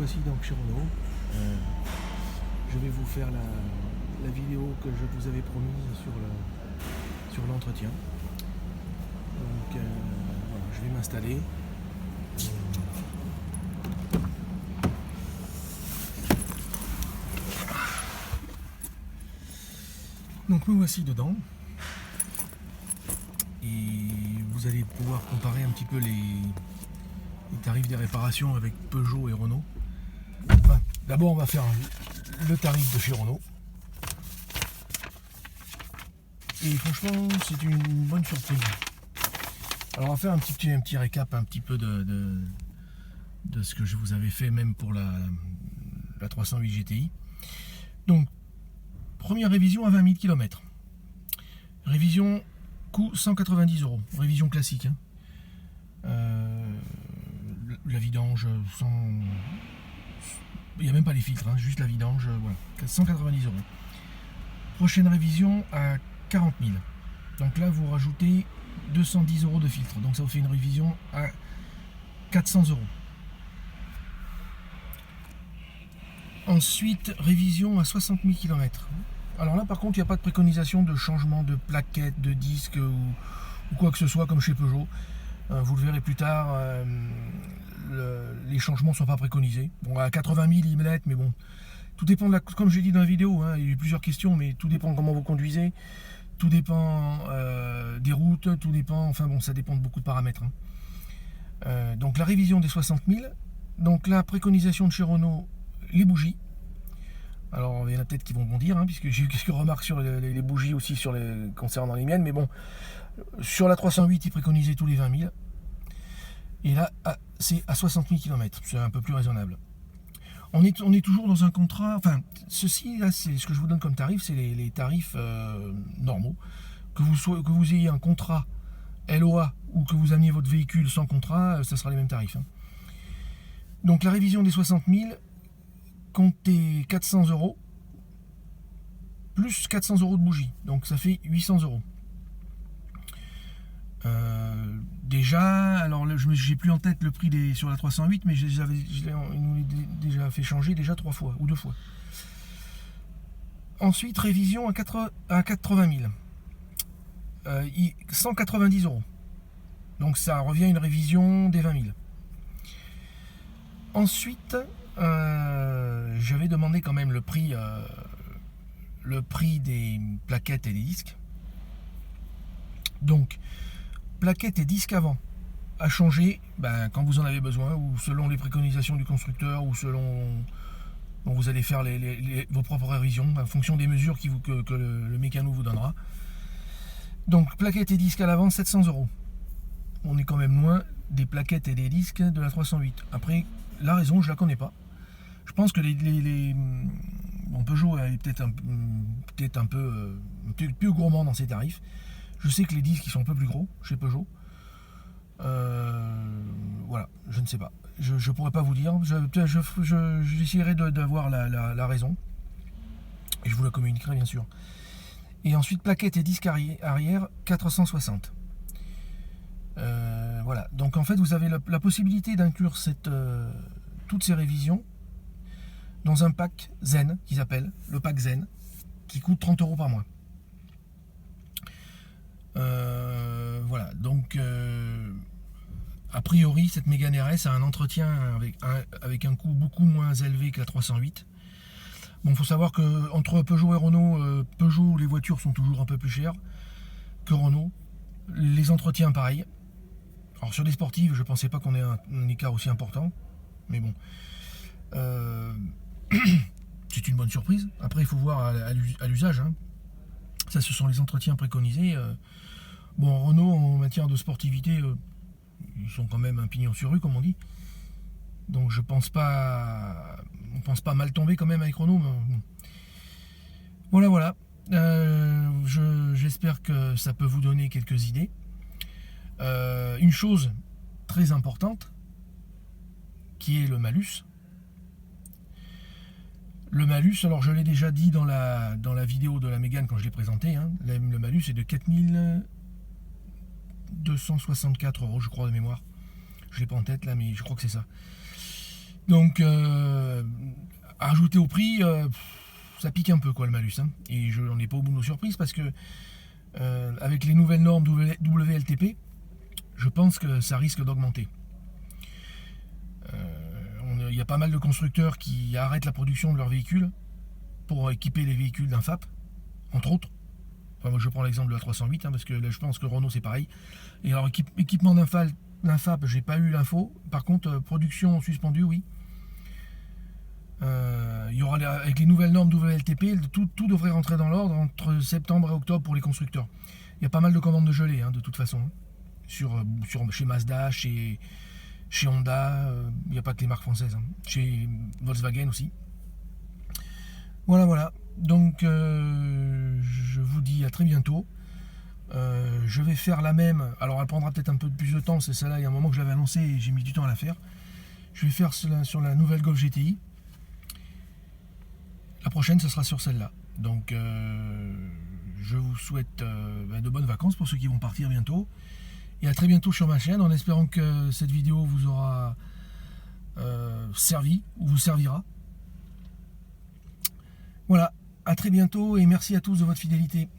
voici donc chez Renault. Je vais vous faire la vidéo que je vous avais promise sur l'entretien. Donc voilà, je vais m'installer. Donc me voici dedans. Et vous allez pouvoir comparer un petit peu les tarifs des réparations avec Peugeot et Renault. Enfin, d'abord on va faire le tarif de chez Renault. Et franchement c'est une bonne surprise. Alors on va faire un petit récap un petit peu de ce que je vous avais fait même pour la 308 GTI. Donc première révision à 20 000 km. Révision coût 190 €. Révision classique. La vidange sans... Il n'y a même pas les filtres, juste la vidange. Voilà, 190 €. Prochaine révision à 40 000. Donc là vous rajoutez 210 € de filtre. Donc ça vous fait une révision à 400 €. Ensuite, révision à 60 000 km. Alors là par contre il n'y a pas de préconisation de changement de plaquettes, de disques ou quoi que ce soit comme chez Peugeot. Vous le verrez plus tard, les changements ne sont pas préconisés. Bon, à 80 000 ils me l'être, mais bon, tout dépend comme je l'ai dit dans la vidéo, il y a eu plusieurs questions, mais tout dépend de comment vous conduisez, tout dépend des routes, tout dépend, enfin bon, ça dépend de beaucoup de paramètres. Donc la révision des 60 000, donc la préconisation de chez Renault, les bougies. Alors il y en a peut-être qui vont bondir, puisque j'ai eu quelques remarques sur les bougies aussi concernant les miennes, mais bon, sur la 308 ils préconisaient tous les 20 000, et là c'est à 60 000 km, c'est un peu plus raisonnable. On est toujours dans un contrat, enfin ceci là c'est ce que je vous donne comme tarif, c'est les tarifs normaux, que vous ayez un contrat LOA ou que vous ameniez votre véhicule sans contrat, ça sera les mêmes tarifs. Donc la révision des 60 000, comptez 400 € plus 400 € de bougie, donc ça fait 800 €. Déjà, alors j'ai plus en tête le prix sur la 308, mais ils nous l'ont déjà fait changer déjà 3 fois ou 2 fois. Ensuite, révision à 80 000, 190 €. Donc ça revient à une révision des 20 000. Ensuite, j'avais demandé quand même le prix des plaquettes et des disques. Donc plaquettes et disques avant à changer quand vous en avez besoin, ou selon les préconisations du constructeur, ou selon vous allez faire vos propres révisions en fonction des mesures que le mécano vous donnera. Donc plaquettes et disques à l'avant 700 €. On est quand même loin des plaquettes et des disques de la 308. Après la raison je la connais pas. Je pense que Peugeot est peut-être un peu plus gourmand dans ses tarifs. Je sais que les disques ils sont un peu plus gros chez Peugeot. Voilà, je ne sais pas. Je pourrais pas vous dire. J'essaierai d'avoir la raison. Et je vous la communiquerai bien sûr. Et ensuite, plaquettes et disques arrière 460. Voilà. Donc en fait, vous avez la possibilité d'inclure toutes ces révisions dans un pack Zen, qu'ils appellent le pack Zen, qui coûte 30 € par mois. Voilà, donc a priori cette Mégane RS a un entretien avec un coût beaucoup moins élevé que la 308. Bon, il faut savoir que entre Peugeot et Renault, Peugeot, les voitures sont toujours un peu plus chères que Renault, les entretiens pareil. Alors sur des sportives, je pensais pas qu'on ait un écart aussi important, mais bon, c'est une bonne surprise. Après il faut voir à l'usage, ça ce sont les entretiens préconisés. Bon, Renault en matière de sportivité, ils sont quand même un pignon sur rue comme on dit. Donc on pense pas mal tomber quand même avec Renault. Mais bon. Voilà. J'espère que ça peut vous donner quelques idées. Une chose très importante, qui est le malus. Le malus, alors je l'ai déjà dit dans la vidéo de la Mégane quand je l'ai présenté, le malus est de 4264 € je crois de mémoire. Je l'ai pas en tête là, mais je crois que c'est ça. Donc, ajouter au prix, ça pique un peu quoi le malus. Hein. Et je n'en ai pas au bout de nos surprises parce que avec les nouvelles normes WLTP, je pense que ça risque d'augmenter. Il y a pas mal de constructeurs qui arrêtent la production de leurs véhicules pour équiper les véhicules d'un FAP, entre autres. Enfin, moi je prends l'exemple de la 308 hein, parce que là, je pense que Renault c'est pareil. Et alors équipement d'un FAP, j'ai pas eu l'info. Par contre, production suspendue, oui. Il y aura avec les nouvelles normes WLTP, tout devrait rentrer dans l'ordre entre septembre et octobre pour les constructeurs. Il y a pas mal de commandes de gelée hein, de toute façon. Chez Mazda, chez Honda, il n'y a pas que les marques françaises. Hein. Chez Volkswagen aussi. Voilà. Donc je vous dis à très bientôt. Je vais faire la même. Alors elle prendra peut-être un peu plus de temps. C'est celle-là, il y a un moment que je l'avais annoncé et j'ai mis du temps à la faire. Je vais faire cela sur la nouvelle Golf GTI. La prochaine, ce sera sur celle-là. Donc, je vous souhaite de bonnes vacances pour ceux qui vont partir bientôt. Et à très bientôt sur ma chaîne, en espérant que cette vidéo vous aura servi ou vous servira. Voilà, à très bientôt et merci à tous de votre fidélité.